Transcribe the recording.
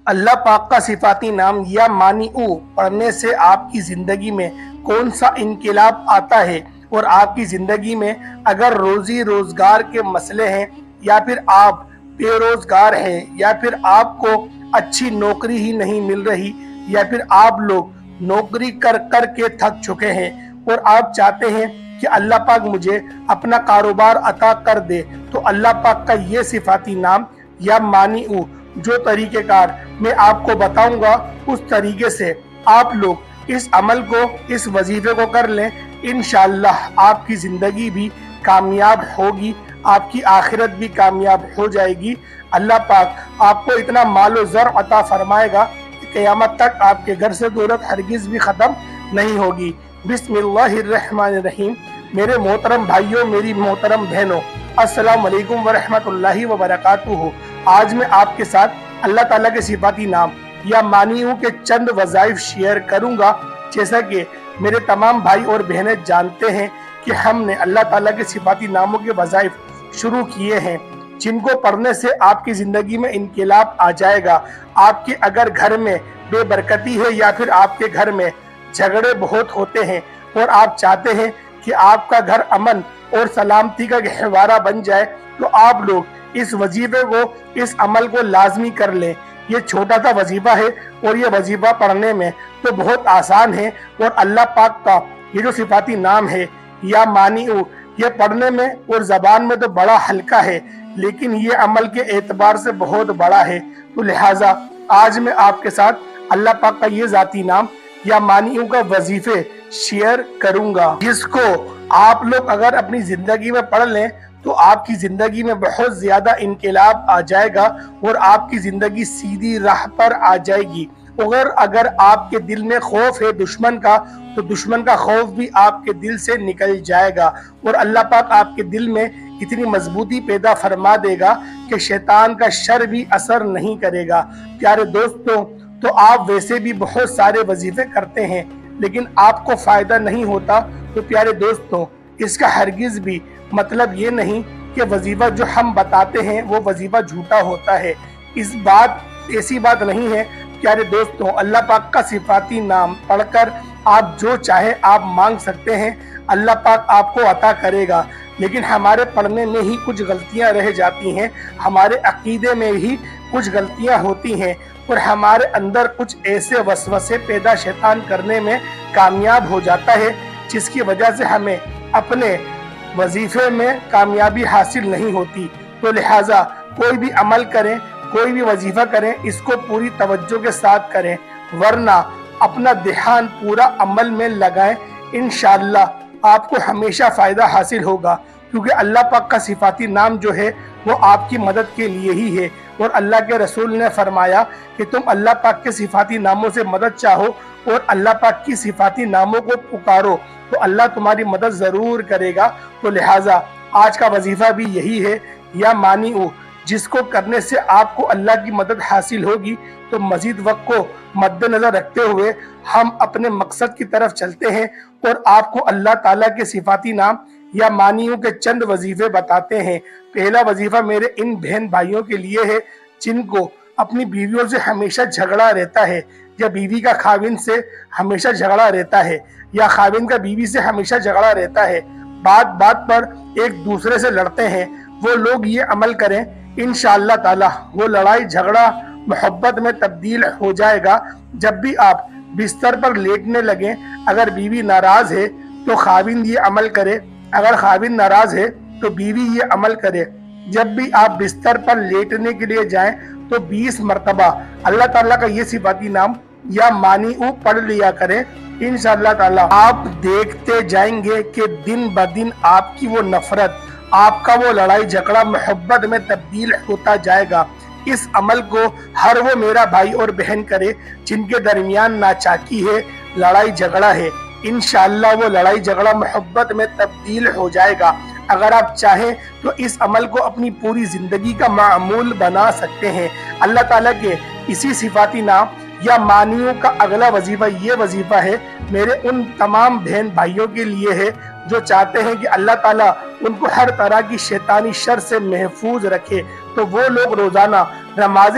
اللہ پاک کا صفاتی نام یا مانیعو پڑھنے سے آپ کی زندگی میں کون سا انقلاب آتا ہے، اور آپ کی زندگی میں اگر روزی روزگار کے مسئلے ہیں، یا پھر آپ بے روزگار ہیں، یا پھر آپ کو اچھی نوکری ہی نہیں مل رہی، یا پھر آپ لوگ نوکری کر کر کے تھک چکے ہیں اور آپ چاہتے ہیں کہ اللہ پاک مجھے اپنا کاروبار عطا کر دے، تو اللہ پاک کا یہ صفاتی نام یا مانیعو جو طریقہ کار میں آپ کو بتاؤں گا، اس طریقے سے آپ لوگ اس عمل کو، اس وظیفے کو کر لیں، انشاءاللہ آپ کی زندگی بھی کامیاب ہوگی، آپ کی آخرت بھی کامیاب ہو جائے گی۔ اللہ پاک آپ کو اتنا مال و زر عطا فرمائے گا کہ قیامت تک آپ کے گھر سے دولت ہرگز بھی ختم نہیں ہوگی۔ بسم اللہ الرحمن الرحیم۔ میرے محترم بھائیوں، میری محترم بہنوں، السلام علیکم ورحمۃ اللہ وبرکاتہ۔ آج میں آپ کے ساتھ اللہ تعالیٰ کے صفاتی نام یا مانیعو کے چند وظائف شیئر کروں گا۔ جیسا کہ میرے تمام بھائی اور بہنیں جانتے ہیں کہ ہم نے اللہ تعالیٰ کے صفاتی ناموں کے وظائف شروع کیے ہیں، جن کو پڑھنے سے آپ کی زندگی میں انقلاب آ جائے گا۔ آپ کے اگر گھر میں بے برکتی ہے، یا پھر آپ کے گھر میں جھگڑے بہت ہوتے ہیں، اور آپ چاہتے ہیں کہ آپ کا گھر امن اور سلامتی کا گہوارہ بن جائے، تو آپ لوگ اس وظیفے کو، اس عمل کو لازمی کر لیں۔ یہ چھوٹا سا وظیفہ ہے، اور یہ وظیفہ پڑھنے میں تو بہت آسان ہے، اور اللہ پاک کا یہ جو صفاتی نام ہے یا مانیعو، یہ پڑھنے میں اور زبان میں تو بڑا ہلکا ہے، لیکن یہ عمل کے اعتبار سے بہت بڑا ہے۔ تو لہٰذا آج میں آپ کے ساتھ اللہ پاک کا یہ ذاتی نام یا مانیعو کا وظیفے شیئر کروں گا، جس کو آپ لوگ اگر اپنی زندگی میں پڑھ لیں تو آپ کی زندگی میں بہت زیادہ انقلاب آ جائے گا، اور آپ کی زندگی سیدھی راہ پر آ جائے گی۔ اگر آپ کے دل میں خوف ہے دشمن کا، تو دشمن کا خوف بھی آپ کے دل سے نکل جائے گا، اور اللہ پاک آپ کے دل میں اتنی مضبوطی پیدا فرما دے گا کہ شیطان کا شر بھی اثر نہیں کرے گا۔ پیارے دوستوں، تو آپ ویسے بھی بہت سارے وظیفے کرتے ہیں، لیکن آپ کو فائدہ نہیں ہوتا، تو پیارے دوستوں، اس کا ہرگز بھی مطلب یہ نہیں کہ وظیفہ جو ہم بتاتے ہیں وہ وظیفہ جھوٹا ہوتا ہے۔ ایسی بات نہیں ہے۔ پیارے دوستوں، اللہ پاک کا صفاتی نام پڑھ کر آپ جو چاہے آپ مانگ سکتے ہیں، اللہ پاک آپ کو عطا کرے گا، لیکن ہمارے پڑھنے میں ہی کچھ غلطیاں رہ جاتی ہیں، ہمارے عقیدے میں ہی کچھ غلطیاں ہوتی ہیں، اور ہمارے اندر کچھ ایسے وسوسے پیدا شیطان کرنے میں کامیاب ہو جاتا ہے، جس کی وجہ سے ہمیں اپنے وظیفے میں کامیابی حاصل نہیں ہوتی۔ تو لہٰذا کوئی بھی عمل کریں، کوئی بھی وظیفہ کریں، اس کو پوری توجہ کے ساتھ کریں، ورنہ اپنا دھیان پورا عمل میں لگائیں۔ انشاءاللہ آپ کو ہمیشہ فائدہ حاصل ہوگا، کیونکہ اللہ پاک کا صفاتی نام جو ہے وہ آپ کی مدد کے لیے ہی ہے، اور اللہ کے رسول نے فرمایا کہ تم اللہ پاک کے صفاتی ناموں سے مدد چاہو اور اللہ پاک کی صفاتی ناموں کو پکارو، تو اللہ تمہاری مدد ضرور کرے گا۔ تو لہٰذا آج کا وظیفہ بھی یہی ہے یا مانیعو، جس کو کرنے سے آپ کو اللہ کی مدد حاصل ہوگی۔ تو مزید وقت کو مد نظر رکھتے ہوئے ہم اپنے مقصد کی طرف چلتے ہیں، اور آپ کو اللہ تعالیٰ کے صفاتی نام یا مانیعو کے چند وظیفے بتاتے ہیں۔ پہلا وظیفہ میرے ان بہن بھائیوں کے لیے ہے جن کو اپنی بیویوں سے ہمیشہ جھگڑا رہتا ہے، یا بیوی کا خاوند سے ہمیشہ جھگڑا رہتا ہے، یا خاوند کا بیوی سے ہمیشہ جھگڑا رہتا ہے، بات بات پر ایک دوسرے سے لڑتے ہیں۔ وہ لوگ یہ عمل کریں، انشاءاللہ تعالی وہ لڑائی جھگڑا محبت میں تبدیل ہو جائے گا۔ جب بھی آپ بستر پر لیٹنے لگیں، اگر بیوی ناراض ہے تو خاوند یہ عمل کرے، اگر خاوند ناراض ہے تو بیوی یہ عمل کرے۔ جب بھی آپ بستر پر لیٹنے کے لیے جائیں تو 20 مرتبہ اللہ تعالیٰ کا یہ صفاتی نام یا مانیعو پڑھ لیا کریں۔ انشاءاللہ تعالیٰ آپ دیکھتے جائیں گے کہ دن بدن آپ کی وہ نفرت، آپ کا وہ لڑائی جھگڑا محبت میں تبدیل ہوتا جائے گا۔ اس عمل کو ہر وہ میرا بھائی اور بہن کرے جن کے درمیان ناچاکی ہے، لڑائی جھگڑا ہے، انشاءاللہ وہ لڑائی جھگڑا محبت میں تبدیل ہو جائے گا۔ اگر آپ چاہیں تو اس عمل کو اپنی پوری زندگی کا معمول بنا سکتے ہیں۔ اللہ تعالیٰ کے اسی صفاتی نام یا مانیعو کا اگلا وظیفہ یہ وظیفہ ہے، میرے ان تمام بہن بھائیوں کے لیے ہے جو چاہتے ہیں کہ اللہ تعالیٰ ان کو ہر طرح کی شیطانی شر سے محفوظ رکھے۔ تو وہ لوگ روزانہ نماز